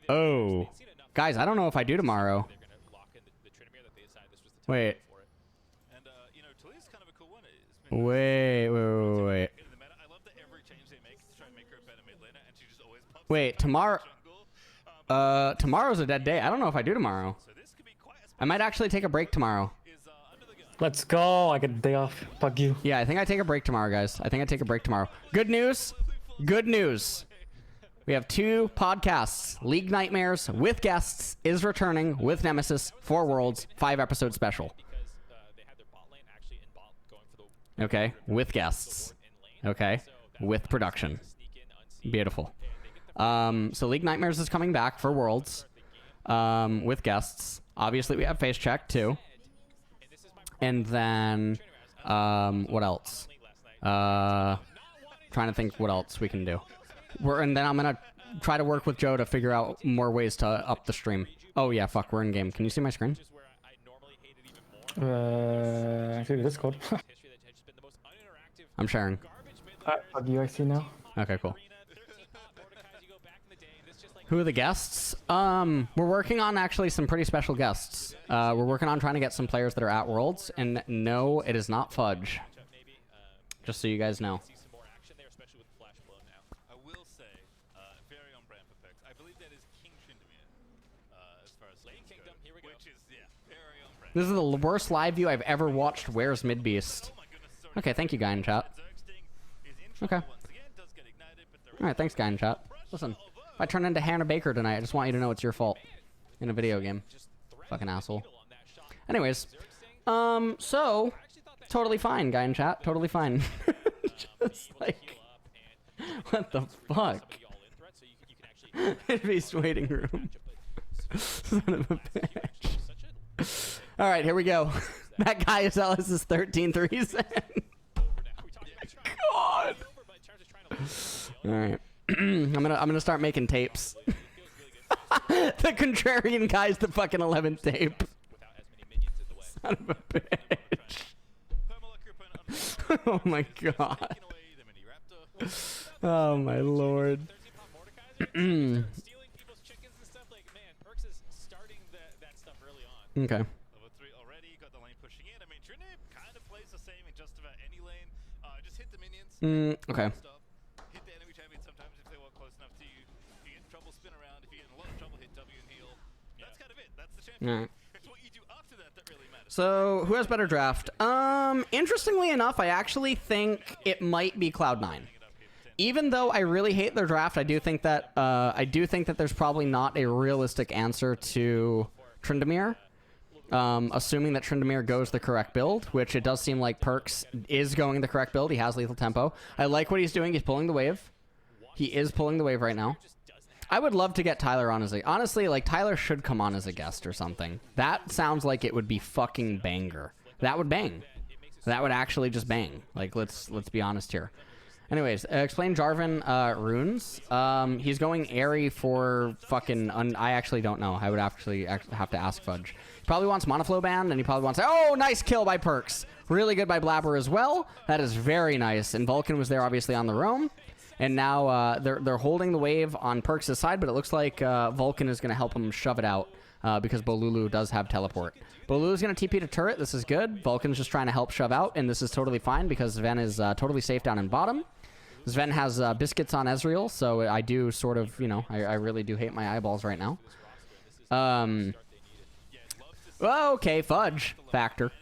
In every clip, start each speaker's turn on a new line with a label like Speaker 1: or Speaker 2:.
Speaker 1: Oh. Guys, I don't know if I do tomorrow. Wait. Wait. Wait, tomorrow... tomorrow's a dead day. I don't know if I do tomorrow. I might actually take a break tomorrow.
Speaker 2: Let's go. I get a day off. Fuck you.
Speaker 1: Yeah, I think I take a break tomorrow, guys. I think I take a break tomorrow. Good news. Good news. We have 2 podcasts. League Nightmares with guests is returning with Nemesis for Worlds 5-episode special. Okay, with guests. Okay, with production. Beautiful. So League Nightmares is coming back for Worlds with guests. Obviously, we have Face Check too. And then, what else? Trying to think what else we can do. And then I'm gonna try to work with Joe to figure out more ways to up the stream. Oh yeah, fuck, we're in game. Can you see my screen?
Speaker 2: Actually, Discord.
Speaker 1: I'm sharing.
Speaker 2: Fuck you, I see now.
Speaker 1: Okay, cool. Who are the guests? We're working on actually some pretty special guests. We're working on trying to get some players that are at Worlds, and no, it is not Fudge. Just so you guys know. This is the worst live view I've ever watched. Where's Midbeast? Okay, thank you, guy in chat. Okay. Alright, thanks, guy in chat. Listen, if I turn into Hannah Baker tonight, I just want you to know it's your fault. In a video game. Fucking asshole. Anyways. So, totally fine, guy in chat. Totally fine. Just like... What the fuck? Midbeast waiting room. Son of a bitch. Alright, here we go. That guy is Ellis' 13-3 God. Alright. I'm gonna start making tapes. The contrarian guy's the fucking 11th tape. Son of a bitch. Oh my god. Oh my lord. Okay. Okay. Alright. So, who has better draft? Interestingly enough, I actually think it might be Cloud9. Even though I really hate their draft, I do think that there's probably not a realistic answer to Tryndamere. Assuming that Tryndamere goes the correct build, which it does seem like Perks is going the correct build. He has lethal tempo. I like what he's doing. He's pulling the wave. He is pulling the wave right now. I would love to get Tyler on as a... Honestly, like, Tyler should come on as a guest or something. That sounds like it would be fucking banger. That would bang. That would actually just bang. Like, let's be honest here. Anyways, explain Jarvan runes. He's going Airy for fucking... I actually don't know. I would actually have to ask Fudge. He probably wants Monoflow Band, and he probably wants... Oh, nice kill by Perks. Really good by Blabber as well. That is very nice. And Vulcan was there, obviously, on the roam. And now they're holding the wave on Perks' side, but it looks like Vulcan is going to help him shove it out because Bolulu does have teleport. Bolulu's going to TP to turret. This is good. Vulcan's just trying to help shove out, and this is totally fine because Sven is totally safe down in bottom. Sven has biscuits on Ezreal, so I do sort of, you know, I really do hate my eyeballs right now. Okay, Fudge factor.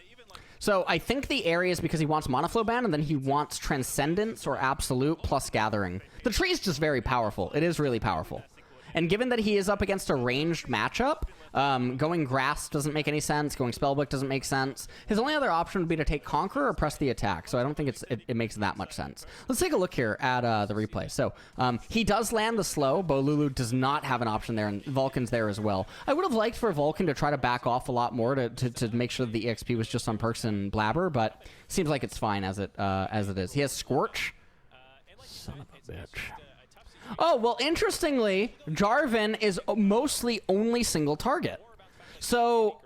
Speaker 1: So I think the area is because he wants Monoflow Ban, and then he wants Transcendence or Absolute plus Gathering. The tree is just very powerful. It is really powerful. And given that he is up against a ranged matchup, going Grass doesn't make any sense. Going Spellbook doesn't make sense. His only other option would be to take Conqueror or press the attack. So I don't think it makes that much sense. Let's take a look here at the replay. So he does land the slow. Bolulu does not have an option there, and Vulcan's there as well. I would have liked for Vulcan to try to back off a lot more to make sure the EXP was just on Perks and Blabber, but seems like it's fine as it is. He has Scorch. Son of a bitch. Oh, well, interestingly, Jarvan is mostly only single target. So,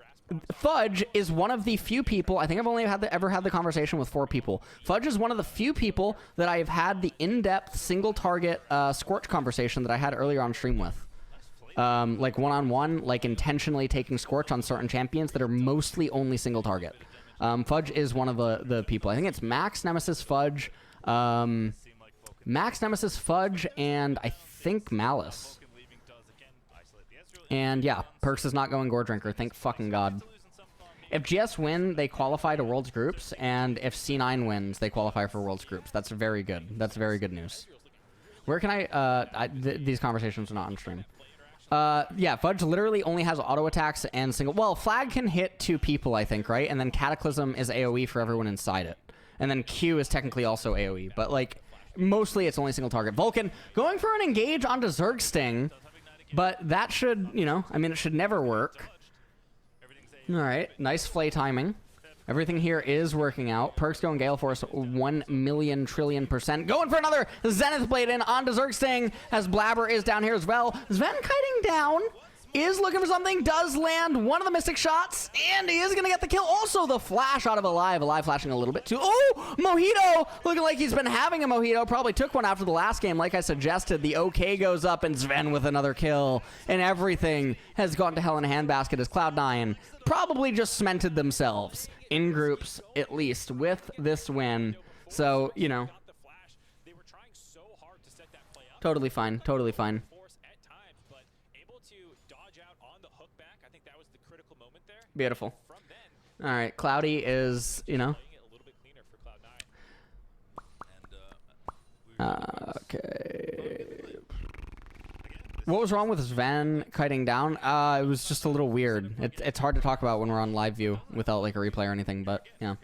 Speaker 1: Fudge is one of the few people, I think I've only ever had the conversation with 4 people. Fudge is one of the few people that I have had the in-depth single target Scorch conversation that I had earlier on stream with. like one-on-one, like intentionally taking Scorch on certain champions that are mostly only single target. Fudge is one of the people. I think it's Max, Nemesis, Fudge, Max, Nemesis, Fudge, and I think Malice. And yeah, Perks is not going Gore Drinker. Thank fucking God. If GS win, they qualify to Worlds Groups, and if C9 wins, they qualify for Worlds Groups. That's very good. That's very good news. Where can these conversations are not on stream. Yeah, Fudge literally only has auto attacks and single. Well, Flag can hit 2 people, I think, right? And then Cataclysm is AoE for everyone inside it. And then Q is technically also AoE, but like mostly it's only single target. Vulcan going for an engage onto Zergsting, but that should, you know, I mean, it should never work. All right, nice flay timing. Everything here is working out. Perks going Gale Force 1,000,000,000,000,000%. Going for another Zenith Blade in onto Zergsting as Blabber is down here as well. Sven kiting down. Is looking for something. Does land one of the Mystic shots. And he is going to get the kill. Also the flash out of Alive. Alive flashing a little bit too. Oh, Mojito. Looking like he's been having a Mojito. Probably took one after the last game. Like I suggested, the OK goes up and Sven with another kill. And everything has gone to hell in a handbasket as Cloud9 probably just cemented themselves in groups, at least, with this win. So, you know, totally fine. Totally fine. Beautiful. All right, Cloudy is, you know. Okay. What was wrong with Sven kiting down? It was just a little weird. It's hard to talk about when we're on live view without like a replay or anything, but yeah.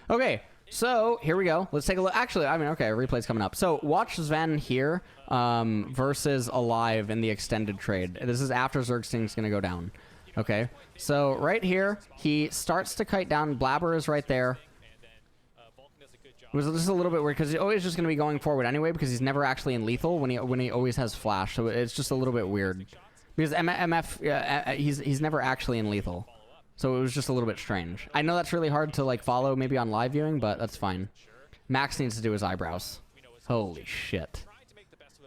Speaker 1: Okay, so here we go. Let's take a look. Actually, I mean, okay, a replay's coming up. So watch Sven here versus Alive in the extended trade. This is after Zergsting's going to go down. Okay, so right here, he starts to kite down. Blabber is right there. It was just a little bit weird because he's always just going to be going forward anyway because he's never actually in lethal when he always has flash. So it's just a little bit weird because MF he's never actually in lethal. So it was just a little bit strange. I know that's really hard to like follow maybe on live viewing, but that's fine. Max needs to do his eyebrows. Holy shit.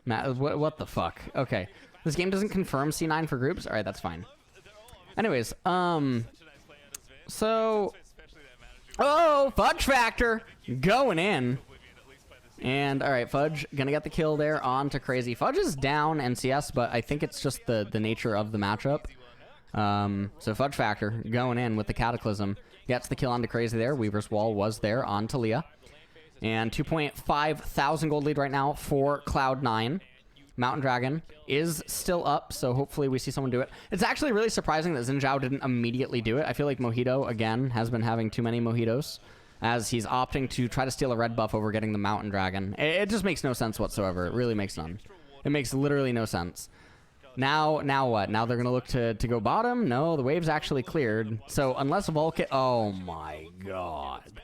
Speaker 1: What the fuck? Okay, this game doesn't confirm C9 for groups. All right, that's fine. Anyways, so, oh, Fudge Factor going in. And, all right, Fudge gonna get the kill there on to Crazy. Fudge is down NCS, but I think it's just the nature of the matchup. So Fudge Factor going in with the Cataclysm. Gets the kill onto Crazy there. Weaver's Wall was there on Talia. And 2.5 thousand gold lead right now for Cloud9. Mountain Dragon is still up, so hopefully we see someone do it. It's actually really surprising that Xin Zhao didn't immediately do it. I feel like Mojito, again, has been having too many Mojitos, as he's opting to try to steal a red buff over getting the Mountain Dragon. It just makes no sense whatsoever. It really makes none. It makes literally no sense. Now what? Now they're going to look to go bottom? No, the wave's actually cleared. So unless Vulcan... Oh my god.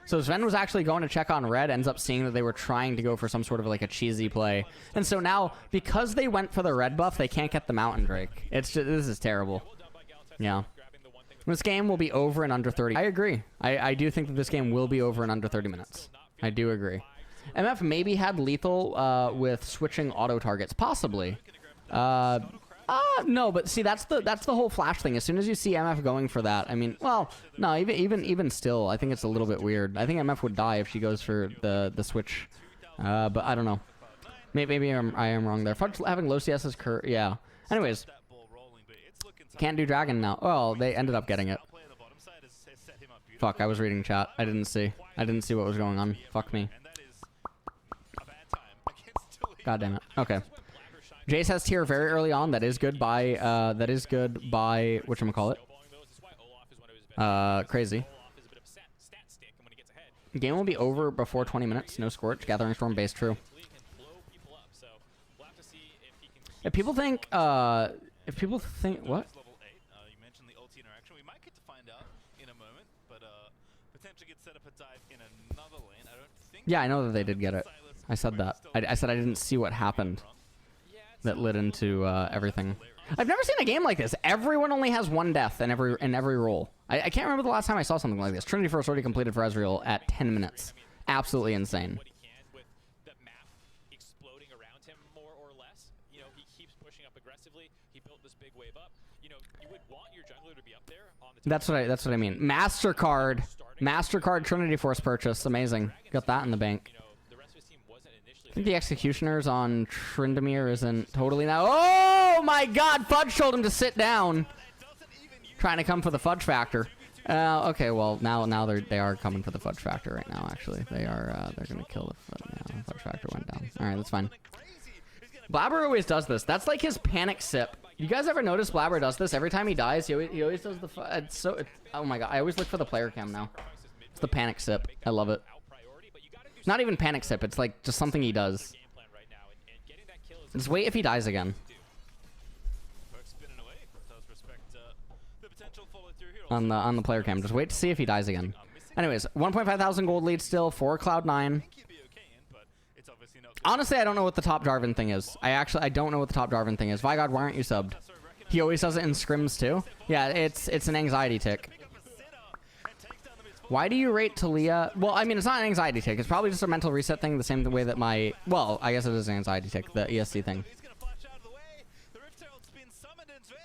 Speaker 1: So Sven was actually going to check on red, ends up seeing that they were trying to go for some sort of like a cheesy play. And so now, because they went for the red buff, they can't get the Mountain Drake. It's just, this is terrible. Yeah. This game will be over in under 30. I agree. I do think that this game will be over in under 30 minutes. I do agree. MF maybe had lethal with switching auto targets. Possibly. No, but see, that's the whole flash thing. As soon as you see MF going for that, I mean, well, no, even still, I think it's a little bit weird. I think MF would die if she goes for the switch, but I don't know. Maybe I am wrong there. Fudge having low CS is yeah. Anyways, can't do dragon now. Oh, they ended up getting it. Fuck, I was reading chat. I didn't see what was going on. Fuck me. God damn it. Okay. Jace has tier very early on. That is good by whatchamacallit. Crazy. Game will be over before 20 minutes. No Scorch. Gathering Storm base. True. If people think what? Yeah, I know that they did get it. I said that. I said I didn't see what happened that led into everything. I've never seen a game like this. Everyone only has one death in every roll. I can't remember the last time I saw something like this. Trinity Force already completed for Ezreal at 10 minutes. Absolutely insane. That's what I mean. Mastercard Trinity Force purchase. Amazing. Got that in the bank. I think the Executioner's on Tryndamere isn't totally now. Oh my God! Fudge told him to sit down. Trying to come for the fudge factor. Okay, well now they are coming for the fudge factor right now. Actually, they're gonna kill the fudge factor went down. All right, that's fine. Blabber always does this. That's like his panic sip. You guys ever notice Blabber does this every time he dies? He always does the. Oh my God! I always look for the player cam now. It's the panic sip. I love it. Not even panic sip. It's like just something he does. Just wait if he dies again. On the player cam. Just wait to see if he dies again. Anyways, 1.5 thousand gold lead still for Cloud9. Honestly, I don't know what the top Jarvan thing is. I don't know what the top Jarvan thing is. Vigod, why aren't you subbed? He always does it in scrims too. Yeah, it's an anxiety tick. Why do you rate Talia? Well, I mean, it's not an anxiety tick. It's probably just a mental reset thing, the same way that my... Well, I guess it is an anxiety tick, the ESC thing.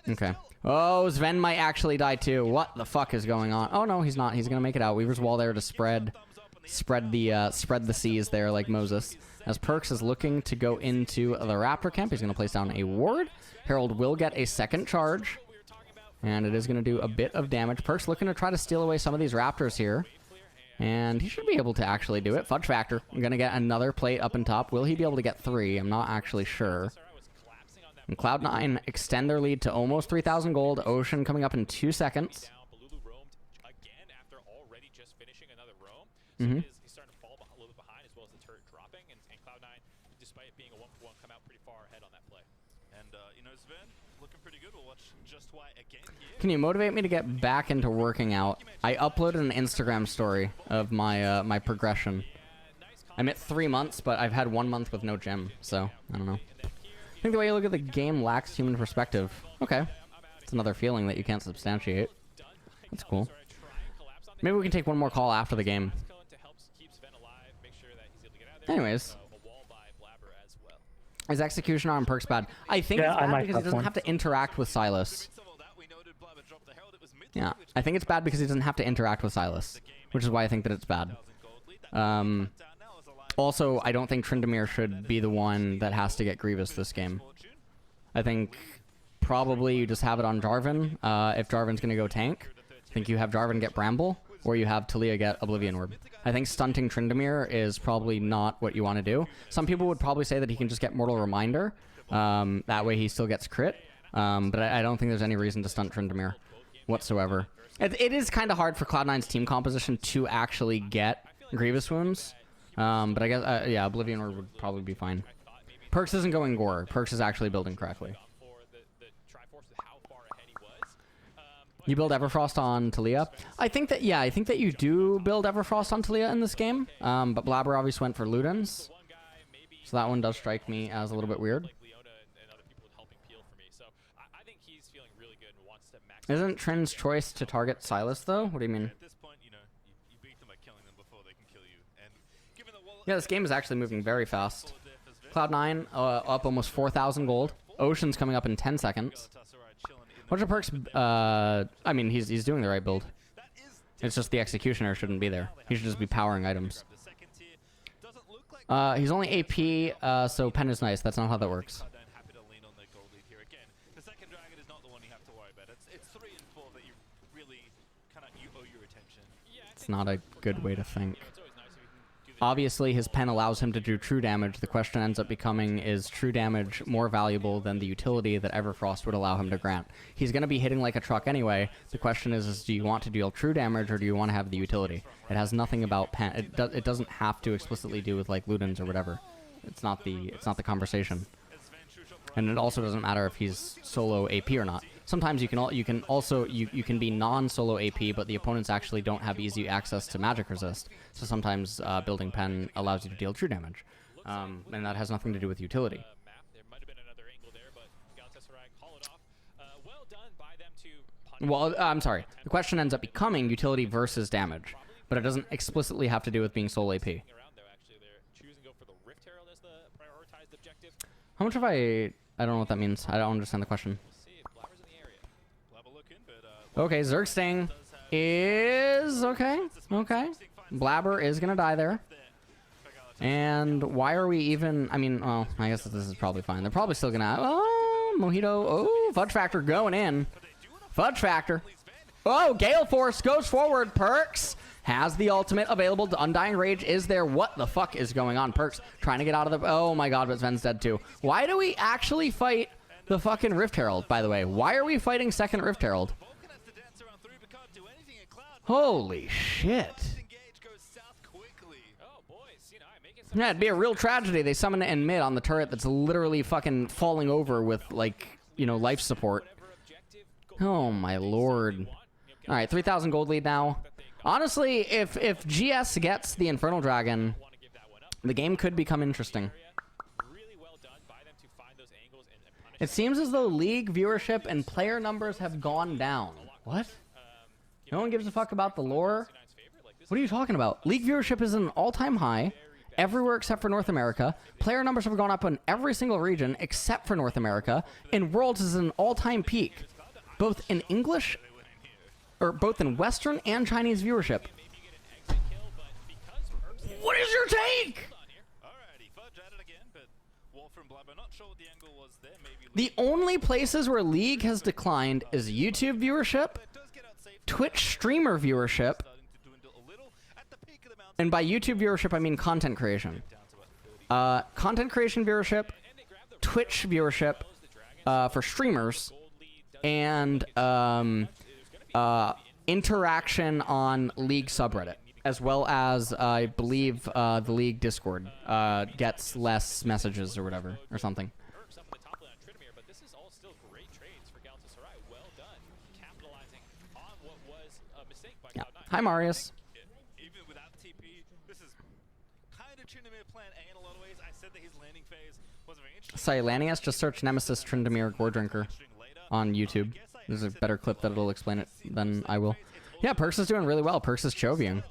Speaker 1: Okay. Oh, Sven might actually die too. What the fuck is going on? Oh, no, he's not. He's going to make it out. Weaver's Wall there to spread the seas there like Moses. As Perks is looking to go into the Raptor camp, he's going to place down a ward. Herald will get a second charge. And it is going to do a bit of damage. Perk's looking to try to steal away some of these Raptors here. And he should be able to actually do it. Fudge Factor. I'm going to get another plate up and top. Will he be able to get 3? I'm not actually sure. And Cloud9 extend their lead to almost 3,000 gold. Ocean coming up in 2 seconds. Mm-hmm. Can you motivate me to get back into working out? I uploaded an Instagram story of my my progression. I'm at 3 months, but I've had 1 month with no gym, so I don't know. I think the way you look at the game lacks human perspective. Okay. It's another feeling that you can't substantiate. That's cool. Maybe we can take one more call after the game. Anyways. Is Executioner on Perks bad? I think it's bad because he doesn't have to interact with Silas. Yeah, I think it's bad because he doesn't have to interact with Silas, which is why I think that it's bad. Also, I don't think Tryndamere should be the one that has to get Grievous this game. I think probably you just have it on Jarvan. If Jarvan's going to go tank, I think you have Jarvan get Bramble, or you have Talia get Oblivion Orb. I think stunting Tryndamere is probably not what you want to do. Some people would probably say that he can just get Mortal Reminder. That way he still gets crit. But I don't think there's any reason to stunt Tryndamere whatsoever. It is kind of hard for Cloud9's team composition to actually get Grievous wounds. But I guess, yeah, Oblivion Orb would probably be fine. Perks isn't going Gore. Perks is actually building correctly. You build Everfrost on Talia? I think that, yeah, I think that you do build Everfrost on Talia in this game. But Blabber obviously went for Ludens. So that one does strike me as a little bit weird. Isn't Trin's choice to target Silas, though? What do you mean? Yeah, this game is actually moving very fast. Cloud9 up almost 4,000 gold. Ocean's coming up in 10 seconds. What's your Perks? I mean, he's doing the right build. It's just the Executioner shouldn't be there. He should just be powering items. He's only AP, so Pen is nice. That's not how that works. It's not a good way to think. Obviously, his pen allows him to do true damage. The question ends up becoming, is true damage more valuable than the utility that Everfrost would allow him to grant? He's going to be hitting like a truck anyway. The question is do you want to deal true damage or do you want to have the utility? It has nothing about pen. It doesn't have to explicitly do with like Ludens or whatever. It's not the conversation. And it also doesn't matter if he's solo AP or not. Sometimes you can be non-solo AP, but the opponents actually don't have easy access to magic resist. So sometimes building pen allows you to deal true damage, and that has nothing to do with utility. Well, I'm sorry. The question ends up becoming utility versus damage, but it doesn't explicitly have to do with being solo AP. How much have I don't know what that means. I don't understand the question. Okay, Zergsting is okay. Okay, Blabber is gonna die there. And why are we even? I mean, oh, I guess this is probably fine. They're probably still gonna. Oh, Mojito. Oh, Fudge Factor going in. Fudge Factor. Oh, Gale Force goes forward. Perks has the ultimate available. The Undying Rage is there. What the fuck is going on? Perks trying to get out of the... Oh my god, but Sven's dead too. Why do we actually fight the fucking Rift Herald, by the way? Why are we fighting second Rift Herald? Holy shit. Yeah, it'd be a real tragedy. They summon it in mid on the turret that's literally fucking falling over with, like, you know, life support. Oh my lord. Alright, 3,000 gold lead now. Honestly, if GS gets the Infernal Dragon, the game could become interesting. It seems as though league viewership and player numbers have gone down. What? No one gives a fuck about the lore? What are you talking about? League viewership is an all-time high everywhere except for North America. Player numbers have gone up in every single region except for North America. And Worlds is an all-time peak, both in English, or both in Western and Chinese viewership. What is your take? The only places where League has declined is YouTube viewership, Twitch streamer viewership, and by YouTube viewership I mean content creation. Content creation viewership, Twitch viewership for streamers, and interaction on League subreddit, as well as I believe the League Discord gets less messages or whatever, or something.
Speaker 3: But this is all still great trades for Galatasaray. Well done, capitalizing on what was a mistake by Cloud9.
Speaker 1: Hi, Marius.
Speaker 4: Even without TP, this is kind of Tryndamere plan A in a lot of ways. I said that his landing phase was very interesting.
Speaker 1: Silanius, just search Nemesis Tryndamere Gore Drinker on YouTube. There's a better clip that'll explain it than I will. Yeah, Perks is doing really well. Perks is chovying.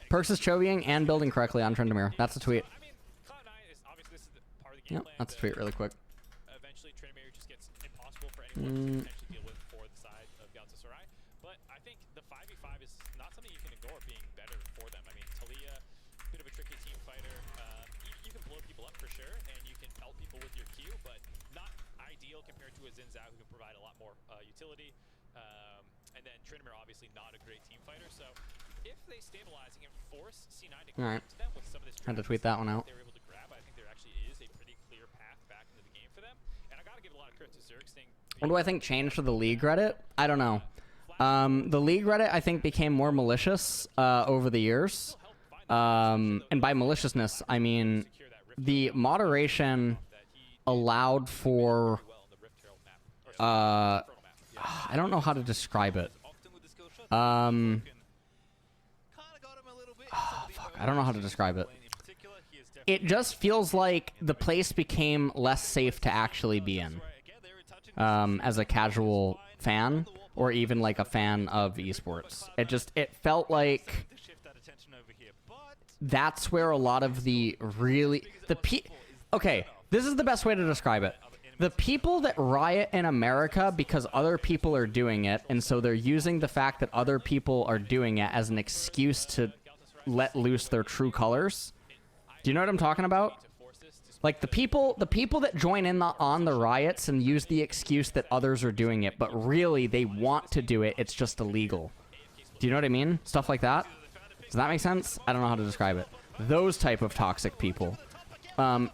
Speaker 1: Perks is chovying and building correctly on Tryndamere. That's a tweet. Yep, that's a tweet really quick.
Speaker 3: Eventually, Tryndamere just gets impossible for anyone to potentially deal with for the side of Galatasaray. But I think the 5v5 is not something you can ignore being better for them. I mean, Talia, bit of a tricky team fighter. You can blow people up for sure, and you can pelt people with your Q, but not ideal compared to a Xin Zhao who can provide a lot more utility. And then Tryndamere obviously not a great team fighter. So if they stabilize and force C9 to go to them with some of this,
Speaker 1: Had to tweet that one out.
Speaker 3: they're able to grab. I think there actually is a pretty clear path back into the game for them. And I gotta give a lot of credit to Zergsting.
Speaker 1: What do I think changed for the League Reddit? I don't know. The League Reddit, I think, became more malicious over the years. And by maliciousness, I mean the moderation allowed for... I don't know how to describe it. Fuck, I don't know how to describe it. It just feels like the place became less safe to actually be in. As a casual fan, or even like a fan of esports. It felt like that's where a lot of the really... Okay, this is the best way to describe it. The people that riot in America because other people are doing it, and so they're using the fact that other people are doing it as an excuse to let loose their true colors. Do you know what I'm talking about? Like the people that join in on the riots and use the excuse that others are doing it, but really they want to do it, it's just illegal. Do you know what I mean? Stuff like that. Does that make sense? I don't know how to describe it. Those type of toxic people.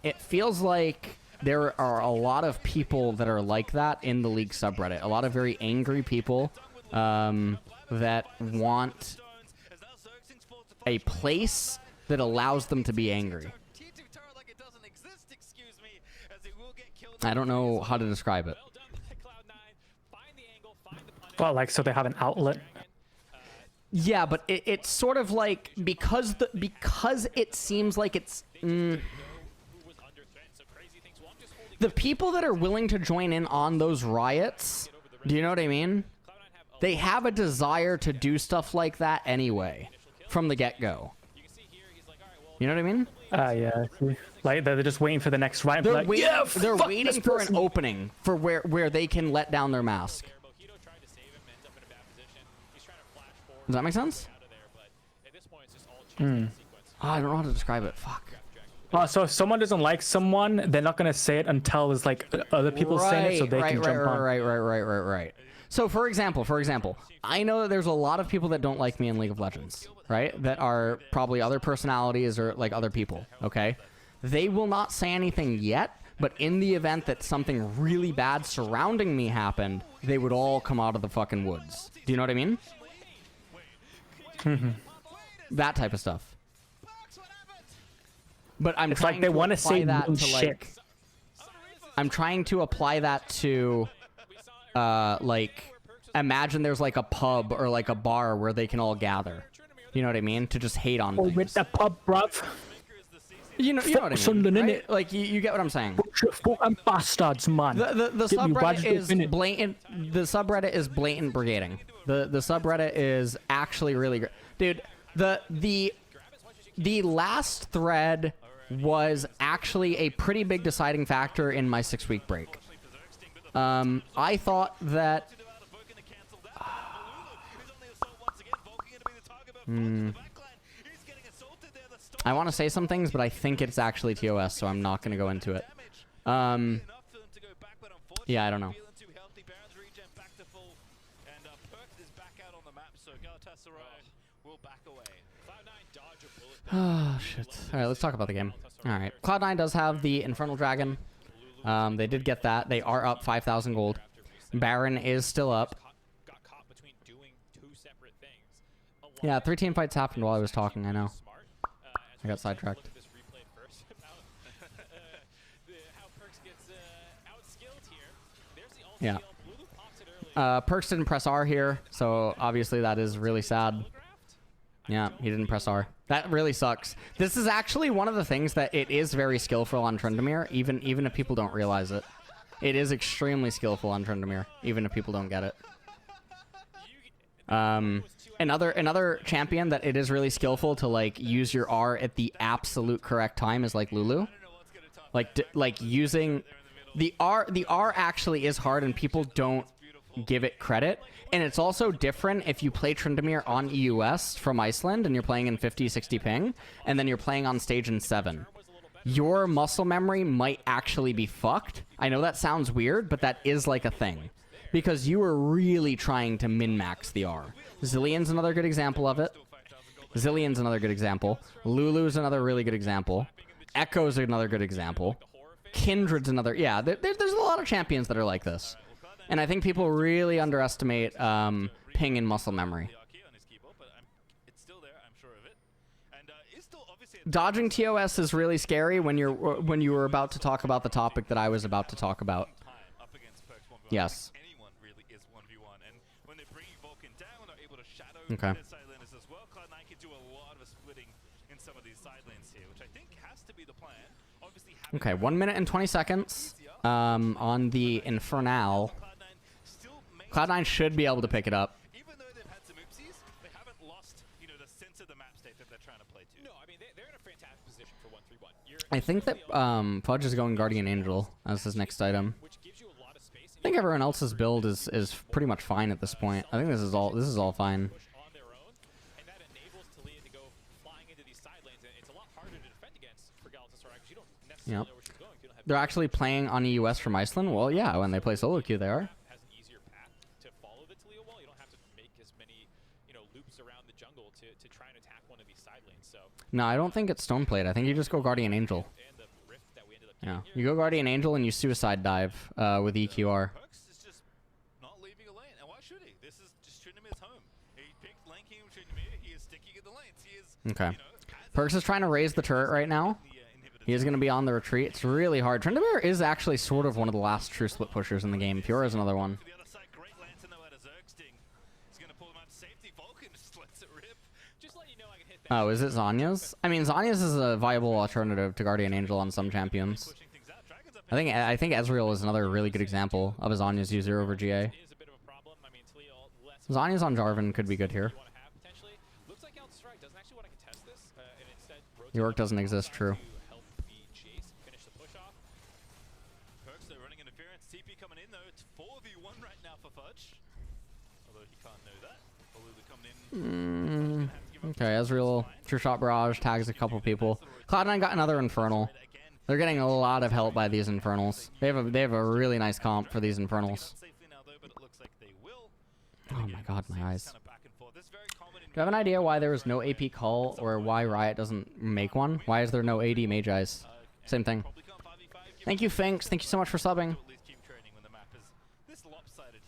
Speaker 1: It feels like there are a lot of people that are like that in the League subreddit. A lot of very angry people that want a place that allows them to be angry. I don't know how to describe it.
Speaker 2: Well, like, so they have an outlet.
Speaker 1: Yeah, but it's sort of like because it seems like it's the people that are willing to join in on those riots. Do you know what I mean? They have a desire to do stuff like that anyway, from the get-go. You know what I mean?
Speaker 2: Yeah. Like they're just waiting for the next riot.
Speaker 1: They're,
Speaker 2: like,
Speaker 1: they're waiting for an opening for where they can let down their mask. Does that make sense?
Speaker 3: out of there, but at this point, it's just all chase sequence.
Speaker 1: Oh, I don't know how to describe it. Fuck.
Speaker 2: So if someone doesn't like someone, they're not gonna say it until there's like other people saying it, so they can jump on.
Speaker 1: Right. So for example, I know that there's a lot of people that don't like me in League of Legends, right? That are probably other personalities or like other people, okay? They will not say anything yet, but in the event that something really bad surrounding me happened, they would all come out of the fucking woods. Do you know what I mean? That type of stuff. But I'm
Speaker 2: It's
Speaker 1: trying
Speaker 2: like they
Speaker 1: to
Speaker 2: want to
Speaker 1: apply
Speaker 2: say
Speaker 1: that
Speaker 2: no
Speaker 1: to
Speaker 2: shit.
Speaker 1: like I'm trying to apply that to like imagine there's like a pub or like a bar where they can all gather. You know what I mean? To just hate on
Speaker 2: Oh,
Speaker 1: things.
Speaker 2: with the pub, bruv.
Speaker 1: You know what I mean?
Speaker 2: Sunderland,
Speaker 1: Right?
Speaker 2: innit?
Speaker 1: Like you get what I'm saying.
Speaker 2: You fucking bastards, man.
Speaker 1: The
Speaker 2: Get me
Speaker 1: subreddit
Speaker 2: badged
Speaker 1: is
Speaker 2: up, innit?
Speaker 1: blatant. The subreddit is blatant brigading. The subreddit is actually really great, dude. The last thread was actually a pretty big deciding factor in my 6-week break. I thought that. I want to say some things, but I think it's actually TOS, so I'm not going to go into it. Yeah, I don't know. Oh, shit. Alright, let's talk about the game. Alright, Cloud9 does have the Infernal Dragon. They did get that. They are up 5,000 gold. Baron is still up.
Speaker 3: Got caught between doing two separate things.
Speaker 1: Yeah, 3 team fights happened while I was talking, I know. I got sidetracked.
Speaker 3: This replay first about how Perks gets outskilled here. There's the ult
Speaker 1: Yeah.
Speaker 3: skill. Lulu pops it early.
Speaker 1: Perks didn't press R here, so obviously that is really sad. Yeah, he didn't press R. That really sucks. This is actually one of the things that it is very skillful on Tryndamere, even if people don't realize it. It is extremely skillful on Tryndamere, even if people don't get it. Another champion that it is really skillful to like use your R at the absolute correct time is like Lulu. Like using the R. The R actually is hard, and people don't give it credit. And it's also different if you play Tryndamere on EUS from Iceland and you're playing in 50, 60 ping, and then you're playing on stage in 7. Your muscle memory might actually be fucked. I know that sounds weird, but that is like a thing. Because you are really trying to min-max the R. Zillion's another good example of it. Zillion's another good example. Lulu's another really good example. Echo's another good example. Kindred's another... Yeah, there's a lot of champions that are like this. And I think people really underestimate ping and muscle memory. Dodging TOS is really scary when you were about to talk about the topic that I was about to talk about. Yes. Okay. Okay, 1 minute and 20 seconds on the Infernal. Cloud9 should be able to pick it up.
Speaker 4: Even though they've had some oopsies, they haven't lost, the sense of the map state that they're trying to play to.
Speaker 3: No, I mean they're in a fantastic position for 1-3-1.
Speaker 1: I think that Fudge is going Guardian Angel as his next item.
Speaker 3: Which gives you a lot of space.
Speaker 1: I think everyone else's build is pretty much fine at this point. I think this is all fine.
Speaker 3: Push on their own, and that enables Talia to go flying into these side lanes, and it's a lot harder to defend against for Galatasaray because you don't necessarily know where she's going. You don't have
Speaker 1: They're actually playing on EUS from Iceland? Well, yeah, when they play solo queue, they are.
Speaker 3: has an easier path to follow the Talia wall. You don't have to make as many, loops around the jungle to try and attack one of these side lanes. So
Speaker 1: No, I don't think it's Stoneplate. I think you just go Guardian Angel.
Speaker 3: and the rift that we ended up
Speaker 1: Yeah,
Speaker 3: getting
Speaker 1: you go Guardian Angel and you suicide dive with EQR.
Speaker 4: Perks is just not leaving a lane, and why should he? This is just Tryndamere's home. He picked Lane King of Tryndamere. He is sticking in the lanes. He is,
Speaker 1: Okay. Perks is trying to raise the turret right now. He is going to be on the retreat. It's really hard. Tryndamere is actually sort of one of the last true split pushers in the game. Fiora is another one.
Speaker 4: The other side, great lantern though out of Zergsting. He's going to pull him out to safety. Vulcan just lets it rip.
Speaker 3: just let you know I can hit that.
Speaker 1: Oh, is it Zanya's? I mean, Zanya's is a viable alternative to Guardian Angel on some champions.
Speaker 4: Pushing things out. Dragons up
Speaker 1: I think Ezreal is another really good example of a Zanya's user over GA.
Speaker 3: is a bit of a problem. I mean, Talia lets
Speaker 1: Zanya's on Jarvan could be good here.
Speaker 3: you want to have potentially. Looks like Galatasaray doesn't actually want to contest this, and instead
Speaker 1: York doesn't exist, true.
Speaker 3: to help the chase finish the push off.
Speaker 4: Perks though running interference. TP coming in though. It's 4v1 right now for Fudge. Although he can't know that.
Speaker 1: Okay, Ezreal, True Shot Barrage tags a couple people. Cloud9 got another Infernal. They're getting a lot of help by these Infernals. They have a really nice comp for these Infernals. Oh my god, my eyes. Do you have an idea why there was no AP call or why Riot doesn't make one? Why is there no AD Mage Eyes? Same thing. Thank you, Finks. Thank you so much for subbing.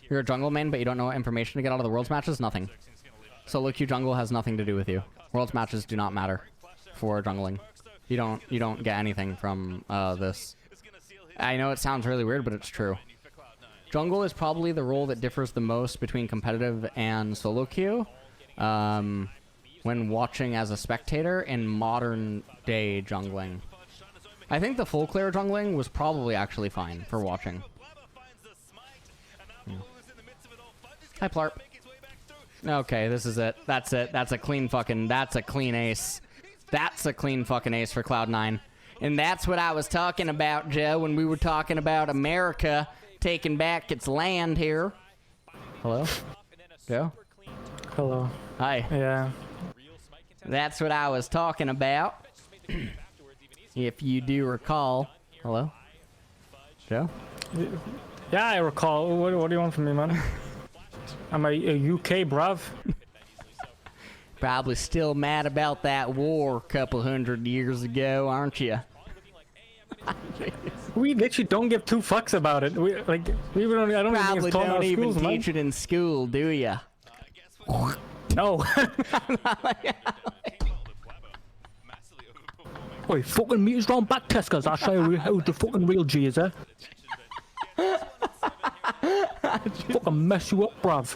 Speaker 1: You're a jungle main, but you don't know what information to get out of the Worlds matches? Nothing. Solo queue jungle has nothing to do with you. Worlds matches do not matter for jungling. You don't get anything from this. I know it sounds really weird, but it's true. Jungle is probably the role that differs the most between competitive and solo queue when watching as a spectator in modern day jungling. I think the full clear jungling was probably actually fine for watching. Yeah. Hi, Plarp. Okay, this is it. That's it. That's a clean fucking... That's a clean ace. That's a clean fucking ace for Cloud9. And that's what I was talking about, Joe, when we were talking about America taking back its land here. Hello? Joe?
Speaker 2: Hello.
Speaker 1: Hi.
Speaker 2: Yeah.
Speaker 1: That's what I was talking about. If you do recall. Hello? Joe?
Speaker 2: Yeah, I recall. What do you want from me, man? I'm a UK bruv.
Speaker 1: Probably still mad about that war a couple hundred years ago, aren't you?
Speaker 2: We literally don't give two fucks about it. I don't
Speaker 1: Probably don't even
Speaker 2: schools,
Speaker 1: teach it in school, do ya?
Speaker 2: No. Wait, fucking meters round back, Tesco's. I'll show you who the fucking real G is, eh? Fucking mess you up, bruv.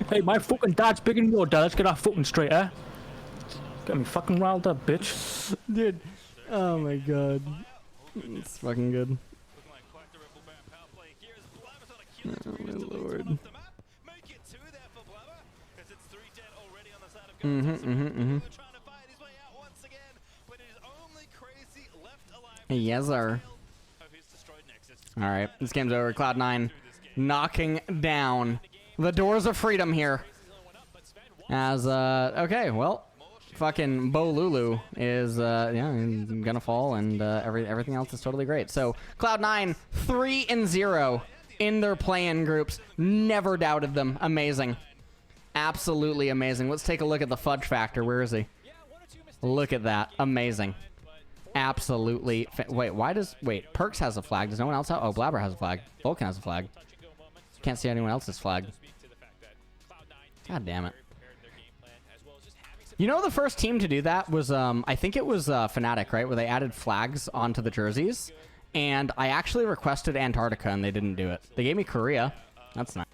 Speaker 2: Hey, my fucking dad's bigger than your dad. Let's get that fucking straight, eh? Get me fucking riled up, bitch.
Speaker 1: Dude. Oh my god. It's fucking good. Oh my lord. Yes, sir. Alright, this game's over. Cloud9 knocking down the doors of freedom here. As, okay, well, fucking Bo Lulu is, yeah, gonna fall, and everything else is totally great. So, Cloud9, 3-0 in their play-in groups. Never doubted them. Amazing. Absolutely amazing. Let's take a look at the fudge factor. Where is he? Look at that. Amazing. Absolutely. Wait, Perks has a flag. Does no one else have? Oh, Blabber has a flag. Vulcan has a flag. Can't see anyone else's flag. God damn it. You know, the first team to do that was, I think it was Fnatic, right? Where they added flags onto the jerseys. And I actually requested Antarctica, and they didn't do it. They gave me Korea. That's nice.